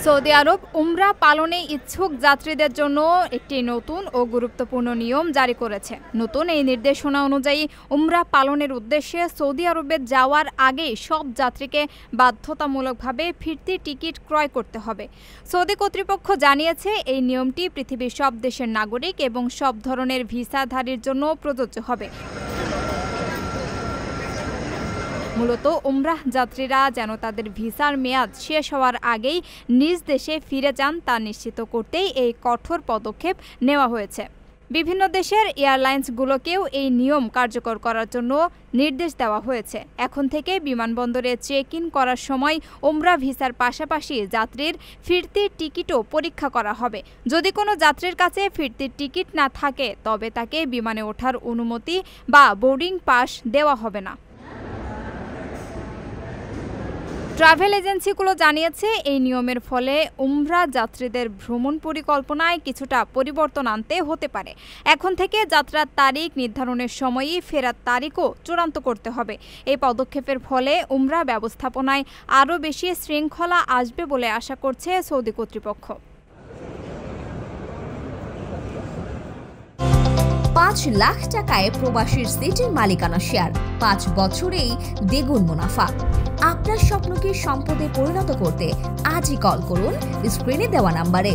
Saudi আরব উমরা পালনে ইচ্ছুক যাত্রীদের জন্য একটি নতুন ও গুরুত্বপূর্ণ নিয়ম জারি করেছে। নতুন এই নির্দেশনা অনুযায়ী উমরা পালনের উদ্দেশ্যে সৌদি আরবে যাওয়ার আগেই সব যাত্রীকে বাধ্যতামূলকভাবে ফিরতি টিকিট ক্রয় করতে হবে। সৌদি কর্তৃপক্ষ জানিয়েছে, এই নিয়মটি পৃথিবীর সব দেশের নাগরিক এবং সব ধরনের ভিসাধারীর জন্য প্রযোজ্য হবে। মূলত উমরাহ যাত্রীরা যেন তাদের ভিসার মেয়াদ শেষ হওয়ার আগেই নিজ দেশে ফিরে যান তা নিশ্চিত করতেই এই কঠোর পদক্ষেপ নেওয়া হয়েছে। বিভিন্ন দেশের এয়ারলাইন্সগুলোকেও এই নিয়ম কার্যকর করার জন্য নির্দেশ দেওয়া হয়েছে। এখন থেকে বিমানবন্দরে চেক ইন করার সময় উমরা ভিসার পাশাপাশি যাত্রীর ফিরতির টিকিটও পরীক্ষা করা হবে। যদি কোনো যাত্রীর কাছে ফিরতির টিকিট না থাকে, তবে তাকে বিমানে ওঠার অনুমতি বা বোর্ডিং পাস দেওয়া হবে না। ট্রাভেল এজেন্সিগুলো জানিয়েছে, এই নিয়মের ফলে উমরা যাত্রীদের ভ্রমণ পরিকল্পনায় কিছুটা পরিবর্তন আনতে হতে পারে। এখন থেকে যাত্রার তারিখ নির্ধারণের সময়ই ফেরার তারিখও চূড়ান্ত করতে হবে। এই পদক্ষেপের ফলে উমরা ব্যবস্থাপনায় আরও বেশি শৃঙ্খলা আসবে বলে আশা করছে সৌদি কর্তৃপক্ষ। ৫ লাখ টাকায় প্রবাসীর সিটির মালিকানা শেয়ার, ৫ বছরেই দ্বিগুণ মুনাফা। আপনার স্বপ্নকে সম্পদে পরিণত করতে আজই কল করুন স্ক্রিনে দেওয়া নাম্বারে।